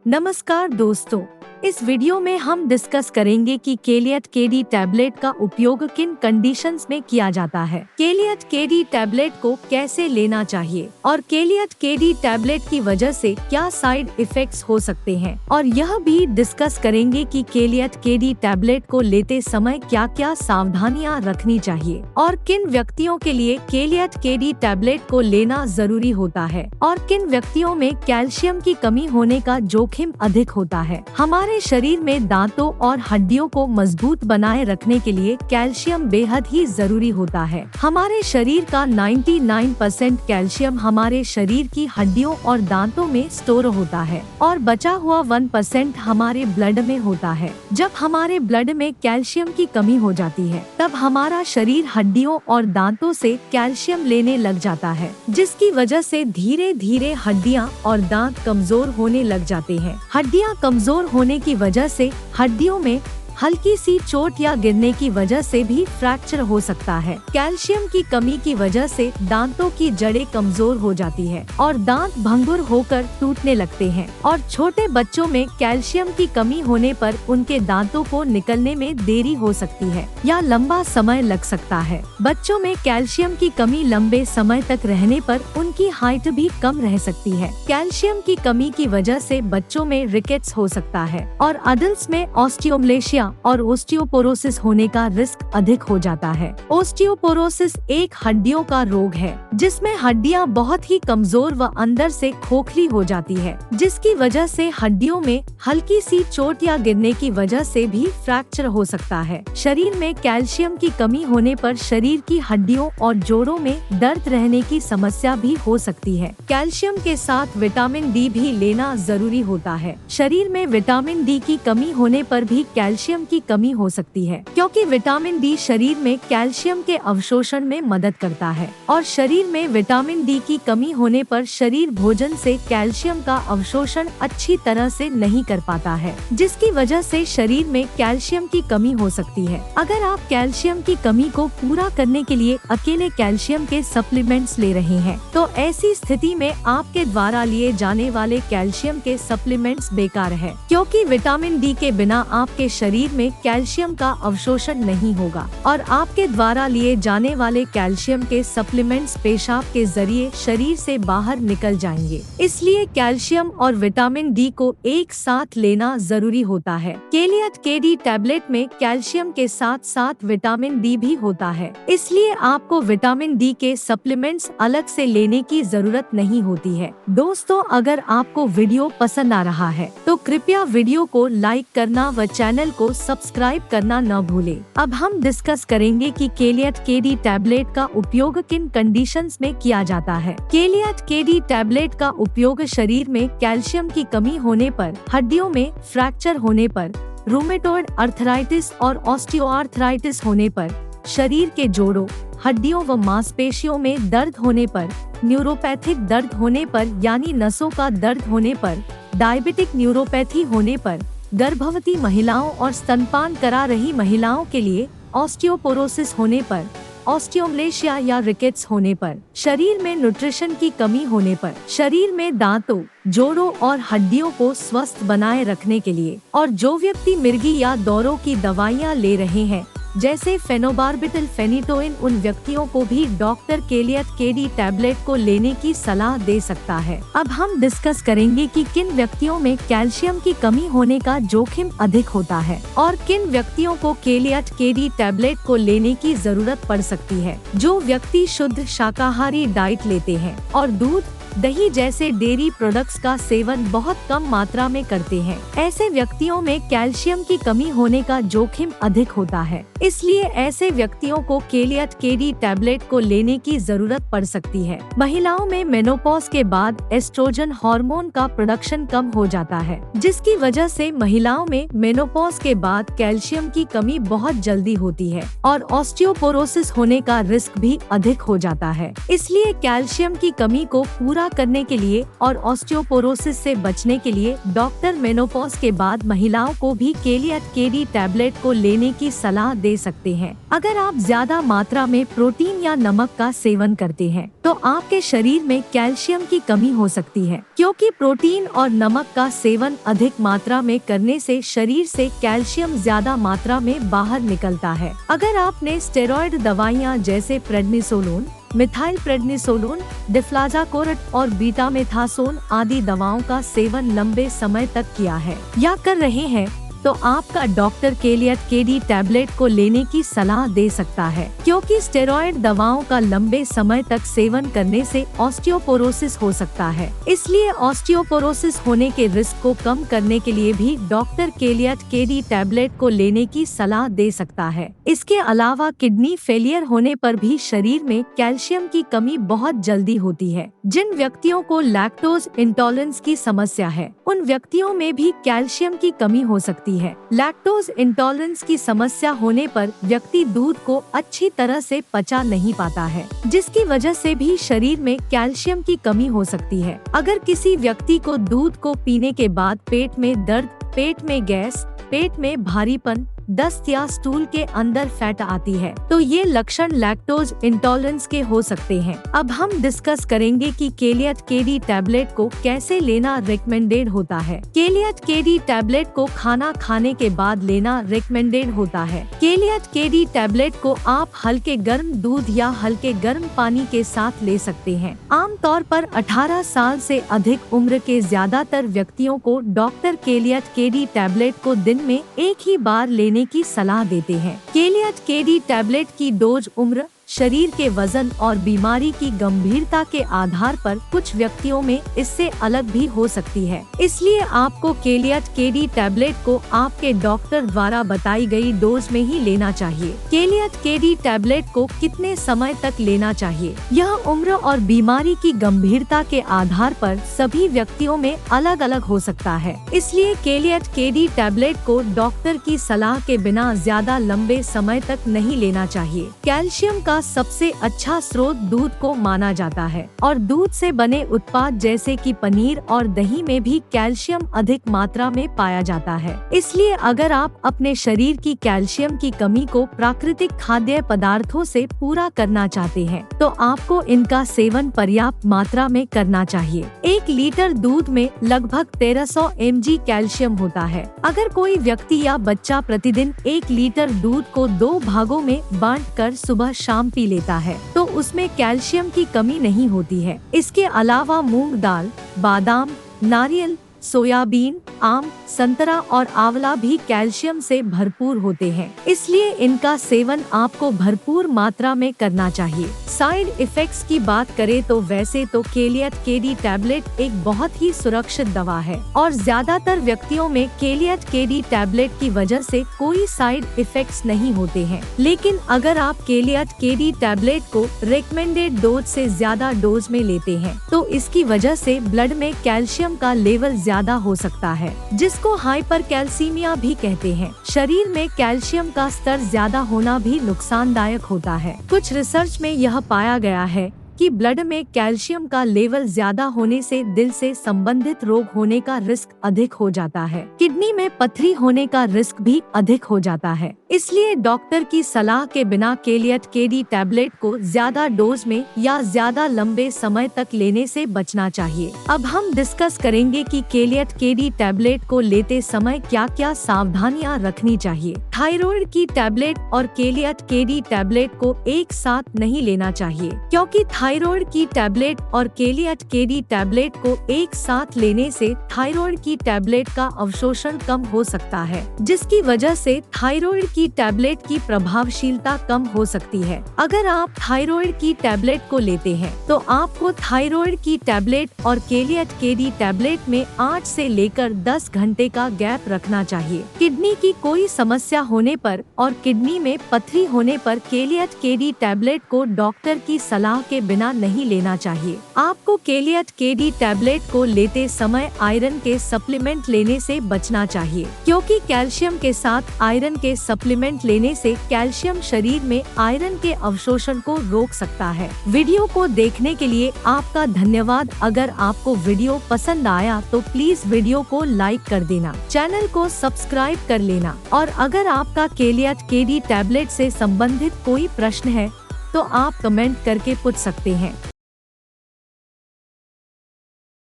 नमस्कार दोस्तों, इस वीडियो में हम डिस्कस करेंगे कि केलियट केडी टैबलेट का उपयोग किन कंडीशंस में किया जाता है, केलियट केडी टैबलेट को कैसे लेना चाहिए और केलियट केडी टैबलेट की वजह से क्या साइड इफेक्ट्स हो सकते हैं, और यह भी डिस्कस करेंगे कि केलियट केडी टैबलेट को लेते समय क्या क्या सावधानियां रखनी चाहिए और किन व्यक्तियों के लिए केलियट केडी टैबलेट को लेना जरूरी होता है और किन व्यक्तियों में कैल्शियम की कमी होने का जोखिम अधिक होता है। हमारे शरीर में दांतों और हड्डियों को मजबूत बनाए रखने के लिए कैल्शियम बेहद ही जरूरी होता है। हमारे शरीर का 99% कैल्शियम हमारे शरीर की हड्डियों और दांतों में स्टोर होता है और बचा हुआ 1% हमारे ब्लड में होता है। जब हमारे ब्लड में कैल्शियम की कमी हो जाती है तब हमारा शरीर हड्डियों और दांतों से कैल्शियम लेने लग जाता है, जिसकी वजह से धीरे धीरे हड्डियां और दांत कमजोर होने लग जाते हैं। हड्डियां कमजोर होने की वजह से हड्डियों में हल्की सी चोट या गिरने की वजह से भी फ्रैक्चर हो सकता है। कैल्शियम की कमी की वजह से दांतों की जड़ें कमजोर हो जाती है और दांत भंगुर होकर टूटने लगते हैं और छोटे बच्चों में कैल्शियम की कमी होने पर उनके दांतों को निकलने में देरी हो सकती है या लंबा समय लग सकता है। बच्चों में कैल्शियम की कमी लंबे समय तक रहने पर उनकी हाइट भी कम रह सकती है। कैल्शियम की कमी की वजह से बच्चों में रिकेट्स हो सकता है और अडल्ट्स में ऑस्टियोमलेशिया और ओस्टियोपोरोसिस होने का रिस्क अधिक हो जाता है। ओस्टियोपोरोसिस एक हड्डियों का रोग है जिसमें हड्डियां बहुत ही कमजोर व अंदर से खोखली हो जाती है, जिसकी वजह से हड्डियों में हल्की सी चोट या गिरने की वजह से भी फ्रैक्चर हो सकता है। शरीर में कैल्शियम की कमी होने पर शरीर की हड्डियों और जोड़ों में दर्द रहने की समस्या भी हो सकती है। कैल्शियम के साथ विटामिन डी भी लेना जरूरी होता है। शरीर में विटामिन डी की कमी होने पर भी कैल्शियम की कमी हो सकती है, क्योंकि विटामिन डी शरीर में कैल्शियम के अवशोषण में मदद करता है और शरीर में विटामिन डी की कमी होने पर शरीर भोजन से कैल्शियम का अवशोषण अच्छी तरह से नहीं कर पाता है, जिसकी वजह से शरीर में कैल्शियम की कमी हो सकती है। अगर आप कैल्शियम की कमी को पूरा करने के लिए अकेले कैल्शियम के सप्लीमेंट्स ले रहे हैं तो ऐसी स्थिति में आपके द्वारा लिए जाने वाले कैल्शियम के सप्लीमेंट्स बेकार है, क्योंकि विटामिन डी के बिना आपके शरीर में कैल्शियम का अवशोषण नहीं होगा और आपके द्वारा लिए जाने वाले कैल्शियम के सप्लीमेंट्स पेशाब के जरिए शरीर से बाहर निकल जाएंगे। इसलिए कैल्शियम और विटामिन डी को एक साथ लेना जरूरी होता है। केलियट केडी टैबलेट में कैल्शियम के साथ साथ विटामिन डी भी होता है, इसलिए आपको विटामिन डी के सप्लीमेंट्स अलग से लेने की जरूरत नहीं होती है। दोस्तों, अगर आपको वीडियो पसंद आ रहा है तो कृपया वीडियो को लाइक करना व चैनल को सब्सक्राइब करना न भूलें। अब हम डिस्कस करेंगे कि केलियट केडी टैबलेट का उपयोग किन कंडीशंस में किया जाता है। केलियट केडी टैबलेट का उपयोग शरीर में कैल्शियम की कमी होने पर, हड्डियों में फ्रैक्चर होने पर, रूमेटॉइड अर्थराइटिस और ऑस्टियोआर्थराइटिस होने पर, शरीर के जोड़ों, हड्डियों व मांसपेशियों में दर्द होने पर, न्यूरोपैथिक दर्द होने पर यानी नसों का दर्द होने पर, डायबिटिक न्यूरोपैथी होने पर, गर्भवती महिलाओं और स्तनपान करा रही महिलाओं के लिए ऑस्टियोपोरोसिस होने पर, ऑस्टियोमलेशिया या रिकेट्स होने पर, शरीर में न्यूट्रिशन की कमी होने पर, शरीर में दांतों, जोड़ों और हड्डियों को स्वस्थ बनाए रखने के लिए, और जो व्यक्ति मिर्गी या दौरों की दवाइयां ले रहे हैं जैसे फेनोबार्बिटल फेनिटोइन, उन व्यक्तियों को भी डॉक्टर केलियट केडी टैबलेट को लेने की सलाह दे सकता है। अब हम डिस्कस करेंगे कि किन व्यक्तियों में कैल्शियम की कमी होने का जोखिम अधिक होता है और किन व्यक्तियों को केलियट केडी टैबलेट को लेने की जरूरत पड़ सकती है। जो व्यक्ति शुद्ध शाकाहारी डाइट लेते हैं और दूध, दही जैसे डेयरी प्रोडक्ट्स का सेवन बहुत कम मात्रा में करते हैं, ऐसे व्यक्तियों में कैल्शियम की कमी होने का जोखिम अधिक होता है। इसलिए ऐसे व्यक्तियों को केलियट केडी टैबलेट को लेने की जरूरत पड़ सकती है। महिलाओं में मेनोपॉज के बाद एस्ट्रोजन हार्मोन का प्रोडक्शन कम हो जाता है, जिसकी वजह से महिलाओं में मेनोपॉज के बाद कैल्शियम की कमी बहुत जल्दी होती है और ऑस्टियोपोरोसिस होने का रिस्क भी अधिक हो जाता है। इसलिए कैल्शियम की कमी को पूरा पूरा करने के लिए और ऑस्टियोपोरोसिस से बचने के लिए डॉक्टर मेनोपॉज के बाद महिलाओं को भी केलियट केडी टैबलेट को लेने की सलाह दे सकते हैं। अगर आप ज्यादा मात्रा में प्रोटीन या नमक का सेवन करते हैं तो आपके शरीर में कैल्शियम की कमी हो सकती है, क्योंकि प्रोटीन और नमक का सेवन अधिक मात्रा में करने से शरीर से कैल्शियम ज्यादा मात्रा में बाहर निकलता है। अगर आपने स्टेरॉइड दवाइयाँ जैसे प्रेडनिसोलोन, मिथाइल प्रेडनिसोलोन, डिफ्लाजाकोरेट और बीटामेथासोन आदि दवाओं का सेवन लंबे समय तक किया है या कर रहे हैं तो आपका डॉक्टर केलियट केडी टैबलेट को लेने की सलाह दे सकता है, क्योंकि स्टेरॉइड दवाओं का लंबे समय तक सेवन करने से ऑस्टियोपोरोसिस हो सकता है। इसलिए ऑस्टियोपोरोसिस होने के रिस्क को कम करने के लिए भी डॉक्टर केलियट केडी टैबलेट को लेने की सलाह दे सकता है। इसके अलावा किडनी फेलियर होने पर भी शरीर में कैल्शियम की कमी बहुत जल्दी होती है। जिन व्यक्तियों को लैक्टोज इंटॉलरेंस की समस्या है उन व्यक्तियों में भी कैल्शियम की कमी हो सकती है। लैक्टोज इंटॉलरेंस की समस्या होने पर व्यक्ति दूध को अच्छी तरह से पचा नहीं पाता है, जिसकी वजह से भी शरीर में कैल्शियम की कमी हो सकती है। अगर किसी व्यक्ति को दूध को पीने के बाद पेट में दर्द, पेट में गैस, पेट में भारीपन, दस्त या स्टूल के अंदर फैट आती है तो ये लक्षण लैक्टोज इंटॉलरेंस के हो सकते हैं। अब हम डिस्कस करेंगे कि केलियट केडी टैबलेट को कैसे लेना रिकमेंडेड होता है। केलियट केडी टैबलेट को खाना खाने के बाद लेना रिकमेंडेड होता है। केलियट केडी टैबलेट को आप हल्के गर्म दूध या हल्के गर्म पानी के साथ ले सकते हैं। आमतौर पर 18 साल से अधिक उम्र के ज्यादातर व्यक्तियों को डॉक्टर केलियट केडी टैबलेट को दिन में एक ही बार लेने की सलाह देते हैं। केलियट केडी टैबलेट की डोज उम्र, शरीर के वजन और बीमारी की गंभीरता के आधार पर कुछ व्यक्तियों में इससे अलग भी हो सकती है। इसलिए आपको केलियट केडी टैबलेट को आपके डॉक्टर द्वारा बताई गई डोज में ही लेना चाहिए। केलियट केडी टैबलेट को कितने समय तक लेना चाहिए, यह उम्र और बीमारी की गंभीरता के आधार पर सभी व्यक्तियों में अलग अलग हो सकता है। इसलिए केलियट केडी टैबलेट को डॉक्टर की सलाह के बिना ज्यादा लंबे समय तक नहीं लेना चाहिए। कैल्शियम का सबसे अच्छा स्रोत दूध को माना जाता है और दूध से बने उत्पाद जैसे कि पनीर और दही में भी कैल्शियम अधिक मात्रा में पाया जाता है। इसलिए अगर आप अपने शरीर की कैल्शियम की कमी को प्राकृतिक खाद्य पदार्थों से पूरा करना चाहते हैं तो आपको इनका सेवन पर्याप्त मात्रा में करना चाहिए। 1 लीटर दूध में लगभग 1300 mg कैल्शियम होता है। अगर कोई व्यक्ति या बच्चा प्रतिदिन 1 लीटर दूध को 2 भागों में बांटकर सुबह शाम पी लेता है तो उसमें कैल्शियम की कमी नहीं होती है। इसके अलावा मूंग दाल, बादाम, नारियल, सोयाबीन, आम, संतरा और आंवला भी कैल्शियम से भरपूर होते हैं। इसलिए इनका सेवन आपको भरपूर मात्रा में करना चाहिए। साइड इफेक्ट्स की बात करें तो वैसे तो केलियट केडी टैबलेट एक बहुत ही सुरक्षित दवा है और ज्यादातर व्यक्तियों में केलियट केडी टैबलेट की वजह से कोई साइड इफेक्ट्स नहीं होते हैं। लेकिन अगर आप केलियट केडी टैबलेट को रिकमेंडेड डोज से ज्यादा डोज में लेते हैं तो इसकी वजह से ब्लड में कैल्शियम का लेवल ज्यादा हो सकता है, जिसको हाइपरकैल्सीमिया भी कहते हैं। शरीर में कैल्शियम का स्तर ज्यादा होना भी नुकसानदायक होता है। कुछ रिसर्च में यह पाया गया है कि ब्लड में कैल्शियम का लेवल ज्यादा होने से दिल से संबंधित रोग होने का रिस्क अधिक हो जाता है। किडनी में पथरी होने का रिस्क भी अधिक हो जाता है। इसलिए डॉक्टर की सलाह के बिना केलियट केडी टैबलेट को ज्यादा डोज में या ज्यादा लंबे समय तक लेने से बचना चाहिए। अब हम डिस्कस करेंगे कि केलियट केडी टैबलेट को लेते समय क्या क्या सावधानियां रखनी चाहिए। थायराइड की टैबलेट और केलियट केडी टैबलेट को एक साथ नहीं लेना चाहिए, क्योंकि थायराइड की टैबलेट और केलियट केडी टैबलेट को एक साथ लेने से थायराइड की टैबलेट का अवशोषण कम हो सकता है, जिसकी वजह से थायराइड की टैबलेट की प्रभावशीलता कम हो सकती है। अगर आप थायराइड की टैबलेट को लेते हैं तो आपको थायराइड की टैबलेट और केलियट केडी टैबलेट में 8 से लेकर 10 घंटे का गैप रखना चाहिए। किडनी की कोई समस्या होने पर और किडनी में पथरी होने पर केलियट केडी टैबलेट को डॉक्टर की सलाह के बिना नहीं लेना चाहिए। आपको केलियट केडी टैबलेट को लेते समय आयरन के सप्लीमेंट लेने से बचना चाहिए, क्योंकि कैल्शियम के साथ आयरन के सप्लीमेंट लेने से कैल्शियम शरीर में आयरन के अवशोषण को रोक सकता है। वीडियो को देखने के लिए आपका धन्यवाद। अगर आपको वीडियो पसंद आया तो प्लीज वीडियो को लाइक कर देना, चैनल को सब्सक्राइब कर लेना, और अगर आपका केलियट केडी टैबलेट से संबंधित कोई प्रश्न है तो आप कमेंट करके पूछ सकते हैं।